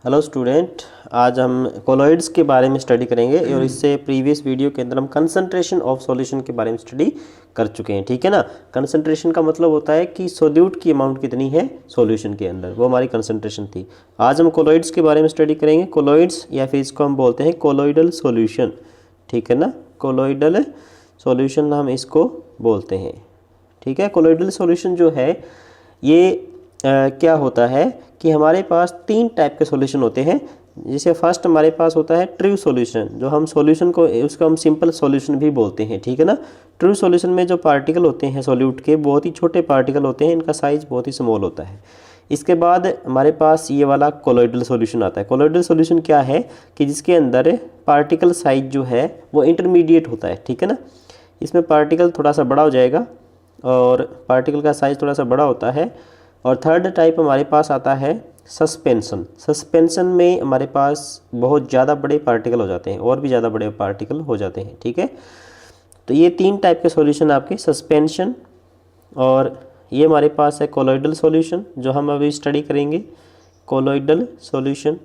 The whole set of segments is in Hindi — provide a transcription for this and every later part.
हेलो स्टूडेंट, आज हम कोलॉइड्स के बारे में स्टडी करेंगे और इससे प्रीवियस वीडियो के अंदर हम कंसंट्रेशन ऑफ सॉल्यूशन के बारे में स्टडी कर चुके हैं। ठीक है ना। कंसंट्रेशन का मतलब होता है कि सोल्यूट की अमाउंट कितनी है सॉल्यूशन के अंदर, वो हमारी कंसंट्रेशन थी। आज हम कोलॉइड्स के बारे में स्टडी करेंगे। कोलॉइड्स या फिर इसको हम बोलते हैं कोलॉइडल सॉल्यूशन। ठीक है ना, कोलॉइडल सॉल्यूशन हम इसको बोलते हैं। ठीक है, कोलॉइडल सॉल्यूशन जो है ये क्या होता है कि हमारे पास तीन टाइप के सॉल्यूशन होते हैं। जैसे फर्स्ट हमारे पास होता है ट्रू सॉल्यूशन, जो हम सॉल्यूशन को उसको हम सिंपल सॉल्यूशन भी बोलते हैं। ठीक है ना। ट्रू सॉल्यूशन में जो पार्टिकल होते हैं सॉल्यूट के, बहुत ही छोटे पार्टिकल होते हैं, इनका साइज बहुत ही स्मॉल होता है। इसके बाद हमारे पास ये वाला कोलॉइडल सॉल्यूशन आता है। कोलॉइडल सॉल्यूशन क्या है कि जिसके अंदर पार्टिकल साइज जो है वो इंटरमीडिएट होता है। ठीक है ना। इसमें पार्टिकल थोड़ा सा बड़ा हो जाएगा और पार्टिकल का साइज थोड़ा सा बड़ा होता है। और थर्ड टाइप हमारे पास आता है सस्पेंशन। सस्पेंशन में हमारे पास बहुत ज़्यादा बड़े पार्टिकल हो जाते हैं, और भी ज़्यादा बड़े पार्टिकल हो जाते हैं। ठीक है, तो ये तीन टाइप के सॉल्यूशन आपके सस्पेंशन, और ये हमारे पास है कोलॉइडल सॉल्यूशन जो हम अभी स्टडी करेंगे, कोलॉइडल सॉल्यूशन।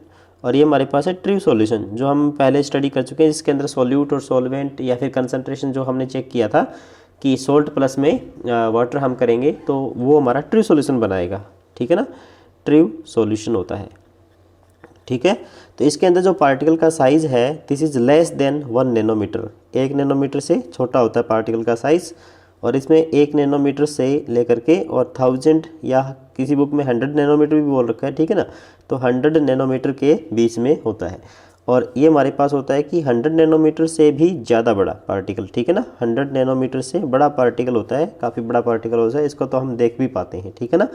और ये हमारे पास है ट्रू सॉल्यूशन जो हम पहले स्टडी कर चुके हैं, जिसके अंदर सॉल्यूट और सॉल्वेंट या फिर कंसंट्रेशन जो हमने चेक किया था कि सोल्ट प्लस में वाटर हम करेंगे तो वो हमारा ट्रू सॉल्यूशन बनाएगा। ठीक है ना, ट्रू सॉल्यूशन होता है। ठीक है, तो इसके अंदर जो पार्टिकल का साइज़ है this is less than 1 nanometre. 1 nanometre से छोटा होता है पार्टिकल का साइज़, और इसमें 1 नैनोमीटर से लेकर के और 1000 या किसी बुक में 100 नैनोमीटर भी बोल रखा है। ठीक है ना, तो 100 नैनोमीटर के बीच में होता है। और ये हमारे पास होता है कि 100 नैनोमीटर से भी ज़्यादा बड़ा पार्टिकल। ठीक है ना, 100 नैनोमीटर से बड़ा पार्टिकल होता है, काफ़ी बड़ा पार्टिकल होता है, इसको तो हम देख भी पाते हैं। ठीक है ना,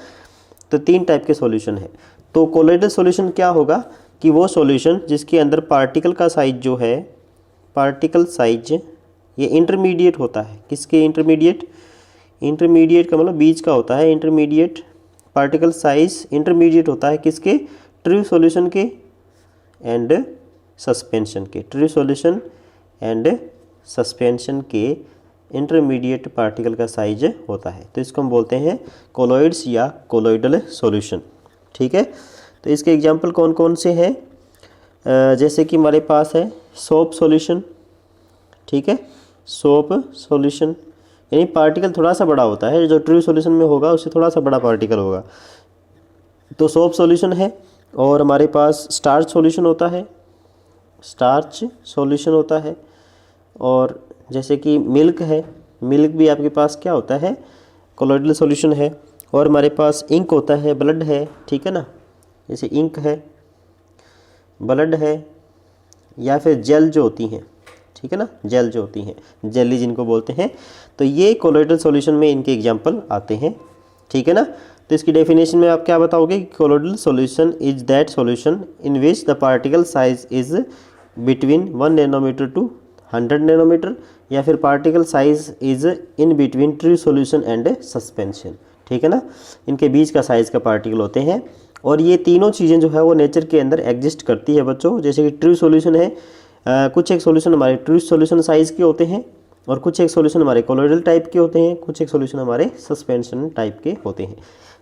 तो तीन टाइप के सॉल्यूशन है। तो कोलॉइडल सॉल्यूशन क्या होगा कि वो सॉल्यूशन जिसके अंदर पार्टिकल का साइज जो है, पार्टिकल साइज ये इंटरमीडिएट होता है। किसके इंटरमीडिएट? इंटरमीडिएट का मतलब बीच का होता है। इंटरमीडिएट पार्टिकल साइज इंटरमीडिएट होता है किसके? ट्रू सॉल्यूशन के एंड सस्पेंशन के। ट्रू सॉल्यूशन एंड सस्पेंशन के इंटरमीडिएट पार्टिकल का साइज होता है, तो इसको हम बोलते हैं कोलॉइड्स या कोलॉइडल सॉल्यूशन। ठीक है, तो इसके एग्जांपल कौन कौन से हैं? जैसे कि हमारे पास है सोप सॉल्यूशन। ठीक है, सोप सॉल्यूशन यानी पार्टिकल थोड़ा सा बड़ा होता है, जो ट्रू सॉल्यूशन में होगा उससे थोड़ा सा बड़ा पार्टिकल होगा, तो सोप सॉल्यूशन है। और हमारे पास स्टार्च सॉल्यूशन होता है, स्टार्च सॉल्यूशन होता है। और जैसे कि मिल्क है, मिल्क भी आपके पास क्या होता है? कोलॉइडल सॉल्यूशन है। और हमारे पास इंक होता है, ब्लड है। ठीक है ना, जैसे इंक है, ब्लड है, या फिर जेल जो होती हैं। ठीक है ना, जेल जो होती हैं, जेली जिनको बोलते हैं, तो ये कोलॉइडल सॉल्यूशन में इनके एग्जाम्पल आते हैं। ठीक है ना, तो इसकी डेफिनेशन में आप क्या बताओगे? Colloidal solution is that solution in which the particle size is between 1 nanometre to 100 nanometre, या फिर particle size is in between true solution and suspension. ठीक है ना, इनके बीच का साइज का पार्टिकल होते हैं। और ये तीनों चीज़ें जो है वो नेचर के अंदर एग्जिस्ट करती है बच्चों। जैसे कि ट्रू सॉल्यूशन है, कुछ एक सॉल्यूशन हमारे ट्रू सॉल्यूशन साइज के होते हैं, और कुछ एक सॉल्यूशन हमारे कोलॉइडल टाइप के होते हैं, कुछ एक सॉल्यूशन हमारे सस्पेंशन टाइप के होते हैं।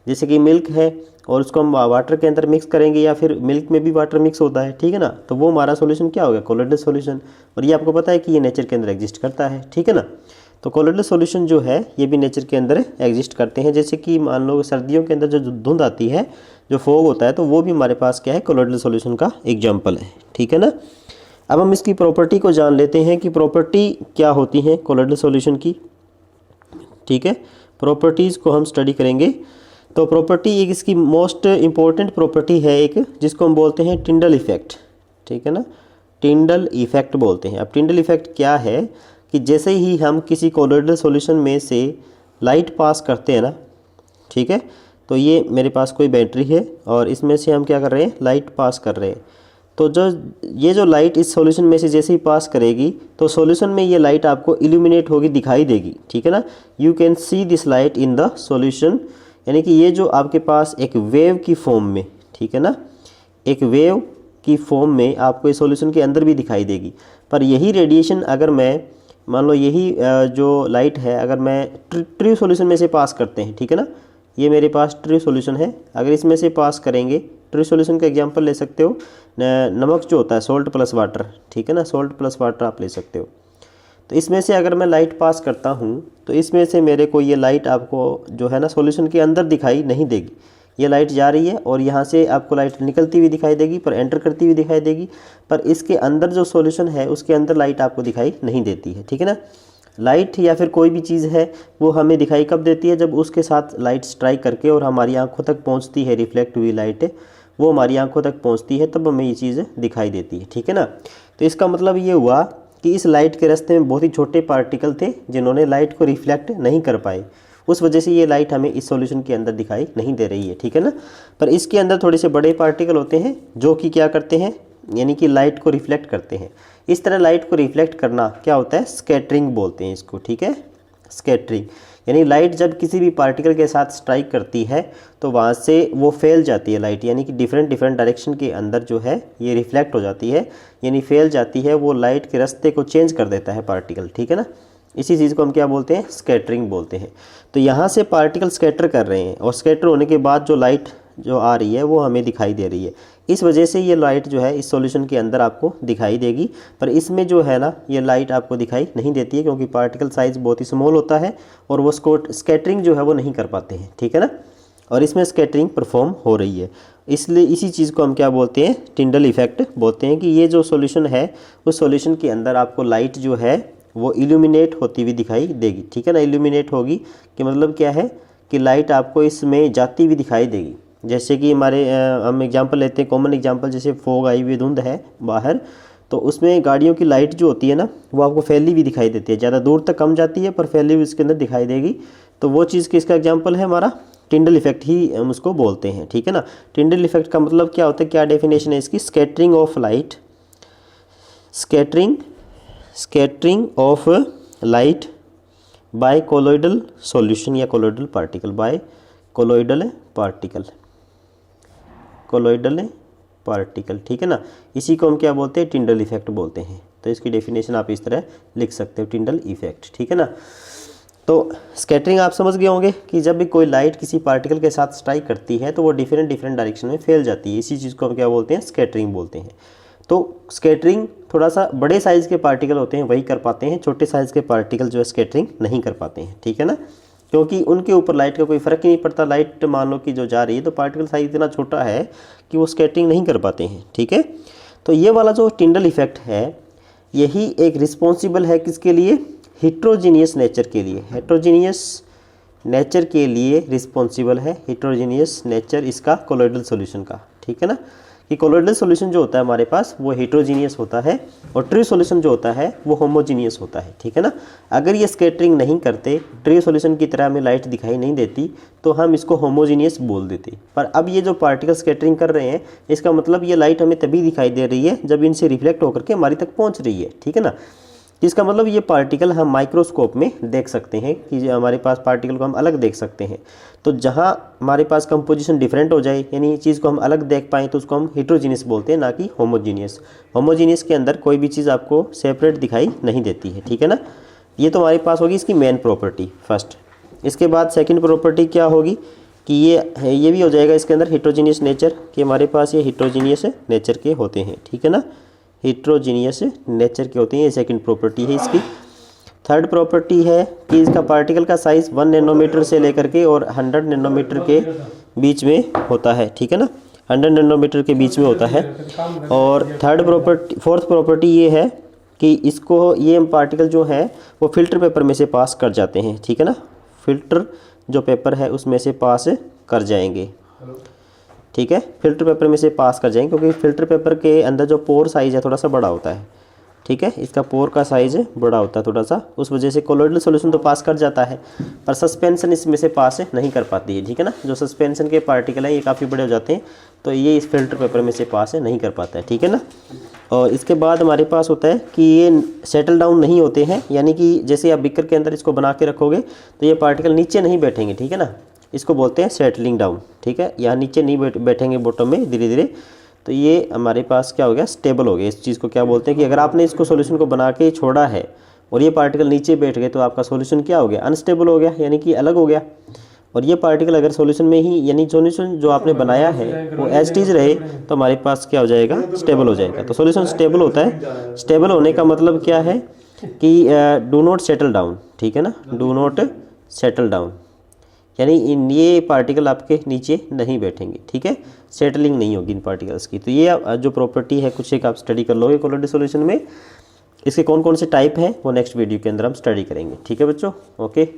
जैसे कि मिल्क है और उसको हम वाटर के अंदर मिक्स करेंगे, या फिर मिल्क में भी वाटर मिक्स होता है। ठीक है ना, तो वो हमारा सॉल्यूशन क्या होगा? Colloidal solution. और ये आपको पता है कि ये नेचर के अंदर एग्जिस्ट करता है। ठीक है ना, तो कोलॉइडल सॉल्यूशन जो है ये भी नेचर के अंदर एग्जिस्ट करते हैं। जैसे कि मान लो सर्दियों के अंदर जो धुंध आती है, जो फोग होता है, तो वो भी हमारे पास क्या है? कोलॉइडल सॉल्यूशन का एग्जाम्पल है। ठीक है ना, अब हम इसकी प्रॉपर्टी को जान लेते हैं कि प्रॉपर्टी क्या होती है कोलॉइडल सॉल्यूशन की। ठीक है, प्रॉपर्टीज़ को हम स्टडी करेंगे। तो प्रॉपर्टी एक इसकी मोस्ट इम्पॉर्टेंट प्रॉपर्टी है एक, जिसको हम बोलते हैं टिंडल इफेक्ट। ठीक है ना, टिंडल इफेक्ट बोलते हैं। अब टिंडल इफेक्ट क्या है कि जैसे ही हम किसी कोलॉइडल सॉल्यूशन में से लाइट पास करते हैं ना, ठीक है, तो ये मेरे पास कोई बैटरी है और इसमें से हम क्या कर रहे हैं? लाइट पास कर रहे हैं। तो ये जो लाइट इस सॉल्यूशन में से जैसे ही पास करेगी तो सॉल्यूशन में ये लाइट आपको इल्यूमिनेट होगी, दिखाई देगी। ठीक है ना, you can see this light in the solution, यानी कि ये जो आपके पास एक वेव की फॉर्म में, ठीक है ना, एक वेव की फॉर्म में आपको इस सॉल्यूशन के अंदर भी दिखाई देगी। पर यही रेडिएशन अगर मैं मान लो यही जो लाइट है अगर मैं ट्रू सॉल्यूशन में से पास करते हैं, ठीक है ना, ये मेरे पास ट्रू सॉल्यूशन है, अगर इसमें से पास करेंगे ट्रू सॉल्यूशन का एग्जांपल ले सकते हो नमक जो होता है सॉल्ट प्लस वाटर, ठीक है ना, सॉल्ट प्लस वाटर आप ले सकते हो। तो इसमें से अगर मैं लाइट पास करता हूँ तो इसमें से मेरे को ये लाइट आपको जो है ना सॉल्यूशन के अंदर दिखाई नहीं देगी। ये लाइट जा रही है और यहाँ से आपको लाइट निकलती हुई दिखाई देगी, पर एंटर करती हुई दिखाई देगी, पर इसके अंदर जो सॉल्यूशन है उसके अंदर लाइट आपको दिखाई नहीं देती है, ठीक है ना। लाइट या फिर कोई भी चीज़ है वो हमें दिखाई कब देती है, जब उसके साथ लाइट स्ट्राइक करके और हमारी आंखों तक पहुंचती है, रिफ्लेक्ट हुई लाइट वो हमारी आंखों तक पहुंचती है, तब हमें ये चीज़ दिखाई देती है, ठीक है ना। तो इसका मतलब ये हुआ कि इस लाइट के रास्ते में बहुत ही छोटे पार्टिकल थे जिन्होंने लाइट को रिफ्लेक्ट नहीं कर पाए, उस वजह से ये लाइट हमें इस सॉल्यूशन के अंदर दिखाई नहीं दे रही है, ठीक है ना। पर इसके अंदर थोड़े से बड़े पार्टिकल होते हैं जो कि क्या करते हैं, यानी कि लाइट को रिफ्लेक्ट करते हैं। इस तरह लाइट को रिफ्लेक्ट करना क्या होता है, स्कैटरिंग बोलते हैं इसको, ठीक है, स्कैटरिंग। यानी लाइट जब किसी भी पार्टिकल के साथ स्ट्राइक करती है तो वहाँ से वो फैल जाती है लाइट, यानी कि डिफरेंट डायरेक्शन के अंदर जो है ये रिफ्लेक्ट हो जाती है, यानी फैल जाती है, वो लाइट के रास्ते को चेंज कर देता है पार्टिकल, ठीक है ना। इसी चीज़ को हम क्या बोलते हैं, स्कैटरिंग बोलते हैं। तो यहाँ से पार्टिकल स्कैटर कर रहे हैं और स्कैटर होने के बाद जो लाइट जो आ रही है वो हमें दिखाई दे रही है, इस वजह से ये लाइट जो है इस सॉल्यूशन के अंदर आपको दिखाई देगी। पर इसमें जो है ना ये लाइट आपको दिखाई नहीं देती है क्योंकि पार्टिकल साइज़ बहुत ही स्मॉल होता है और वो स्कैटरिंग जो है वो नहीं कर पाते हैं, ठीक है ना। और इसमें स्कैटरिंग परफॉर्म हो रही है, इसलिए इसी चीज़ को हम क्या बोलते हैं, टिंडल इफेक्ट बोलते हैं कि ये जो सॉल्यूशन है उस सॉल्यूशन के अंदर आपको लाइट जो है वो इल्यूमिनेट होती हुई दिखाई देगी, ठीक है ना। इल्यूमिनेट होगी कि मतलब क्या है कि लाइट आपको इसमें जाती हुई दिखाई देगी। जैसे कि हमारे हम एग्जांपल लेते हैं, कॉमन एग्जांपल, जैसे फॉग आई हुई धुंध है बाहर, तो उसमें गाड़ियों की लाइट जो होती है ना वो आपको फैली हुई दिखाई देती है, ज़्यादा दूर तक कम जाती है पर फैली हुई इसके अंदर दिखाई देगी। तो वो चीज़ किसका एग्जाम्पल है, हमारा टिंडल इफेक्ट ही हम उसको बोलते हैं, ठीक है ना। टिंडल इफेक्ट का मतलब क्या होता है, क्या डेफिनेशन है इसकी, scattering of light, scattering of light by colloidal solution या colloidal particle, by colloidal particle, ठीक है ना। इसी को हम क्या बोलते हैं, टिंडल इफेक्ट बोलते हैं। तो इसकी डेफिनेशन आप इस तरह लिख सकते हो, टिंडल इफेक्ट, ठीक है ना। तो स्कैटरिंग आप समझ गए होंगे कि जब भी कोई लाइट किसी पार्टिकल के साथ स्ट्राइक करती है तो वो डिफरेंट डायरेक्शन में फैल जाती है, इसी चीज़ को हम क्या बोलते हैं, स्कैटरिंग बोलते हैं। तो स्कैटरिंग थोड़ा सा बड़े साइज़ के पार्टिकल होते हैं वही कर पाते हैं, छोटे साइज़ के पार्टिकल जो है स्कैटरिंग नहीं कर पाते हैं, ठीक है ना, क्योंकि उनके ऊपर लाइट का कोई फ़र्क ही नहीं पड़ता। लाइट मान लो कि जो जा रही है तो पार्टिकल साइज इतना छोटा है कि वो स्कैटरिंग नहीं कर पाते हैं, ठीक है। तो ये वाला जो टिंडल इफेक्ट है यही एक रिस्पॉन्सिबल है किसके लिए, हिट्रोजीनियस नेचर के लिए, हेट्रोजीनियस नेचर के लिए रिस्पॉन्सिबल है, हिट्रोजीनियस नेचर इसका कोलोइडल सॉल्यूशन का, ठीक है ना। कि कोलोइडल सॉल्यूशन जो होता है हमारे पास वो हेट्रोजीनियस होता है और ट्रू सॉल्यूशन जो होता है वो होमोजीनियस होता है, ठीक है ना। अगर ये स्कैटरिंग नहीं करते, ट्रू सॉल्यूशन की तरह हमें लाइट दिखाई नहीं देती, तो हम इसको होमोजीनियस बोल देते। पर अब ये जो पार्टिकल स्कैटरिंग कर रहे हैं इसका मतलब ये लाइट हमें तभी दिखाई दे रही है जब इनसे रिफ्लेक्ट होकर के हमारी तक पहुँच रही है, ठीक है ना। इसका मतलब ये पार्टिकल हम माइक्रोस्कोप में देख सकते हैं कि हमारे पास पार्टिकल को हम अलग देख सकते हैं। तो जहाँ हमारे पास कंपोजिशन डिफरेंट हो जाए, यानी ये चीज़ को हम अलग देख पाएँ, तो उसको हम हेट्रोजीनियस बोलते हैं, ना कि होमोजीनियस। होमोजीनियस के अंदर कोई भी चीज़ आपको सेपरेट दिखाई नहीं देती है, ठीक है ना। ये तो हमारे पास होगी इसकी मेन प्रॉपर्टी फर्स्ट। इसके बाद सेकेंड प्रॉपर्टी क्या होगी कि ये भी हो जाएगा इसके अंदर हेट्रोजीनियस नेचर, कि हमारे पास ये हेट्रोजीनियस नेचर के होते हैं, ठीक है ना, हेट्रोजीनियस नेचर के होते हैं, ये सेकंड प्रॉपर्टी है इसकी। थर्ड प्रॉपर्टी है कि इसका पार्टिकल का साइज़ 1 नैनोमीटर से लेकर के और 100 नैनोमीटर के बीच में होता है, ठीक है ना, 100 नैनोमीटर के बीच में होता है। और फोर्थ प्रॉपर्टी ये है कि इसको ये पार्टिकल जो है वो फिल्टर पेपर में से पास कर जाते हैं, ठीक है ना, फिल्टर जो पेपर है उसमें से पास कर जाएंगे, ठीक है, फिल्टर पेपर में से पास कर जाएंगे, क्योंकि फिल्टर पेपर के अंदर जो पोर साइज़ है थोड़ा सा बड़ा होता है, ठीक है, इसका पोर का साइज़ बड़ा होता है थोड़ा सा, उस वजह से कोलोइडल सॉल्यूशन तो पास कर जाता है पर सस्पेंशन इसमें से पास नहीं कर पाती है, ठीक है ना। जो सस्पेंशन के पार्टिकल हैं ये काफ़ी बड़े हो जाते हैं, तो ये इस फिल्टर पेपर में से पास नहीं कर पाता है, ठीक है ना। और इसके बाद हमारे पास होता है कि ये सेटल डाउन नहीं होते हैं, यानी कि जैसे आप बीकर के अंदर इसको बना के रखोगे तो ये पार्टिकल नीचे नहीं बैठेंगे, ठीक है ना, इसको बोलते हैं सेटलिंग डाउन, ठीक है, यहाँ नीचे नहीं बैठेंगे बॉटम में धीरे धीरे, तो ये हमारे पास क्या हो गया, स्टेबल हो गया। इस चीज़ को क्या बोलते हैं कि अगर आपने इसको सॉल्यूशन को बना के छोड़ा है और ये पार्टिकल नीचे बैठ गए तो आपका सॉल्यूशन क्या हो गया, अनस्टेबल हो गया, यानी कि अलग हो गया। और ये पार्टिकल अगर सॉल्यूशन में ही, यानी सॉल्यूशन जो आपने बनाया है वो एज इट इज रहे, तो हमारे पास क्या हो जाएगा, स्टेबल हो जाएगा। तो सॉल्यूशन स्टेबल होता है। स्टेबल होने का मतलब क्या है कि डू नॉट सेटल डाउन, ठीक है ना, डू नॉट सेटल डाउन, यानी इन ये पार्टिकल आपके नीचे नहीं बैठेंगे, ठीक है, सेटलिंग नहीं होगी इन पार्टिकल्स की। तो ये जो प्रॉपर्टी है कुछ एक आप स्टडी कर लोगे कोलोइड सॉल्यूशन में। इसके कौन कौन से टाइप हैं वो नेक्स्ट वीडियो के अंदर हम स्टडी करेंगे, ठीक है बच्चों, ओके।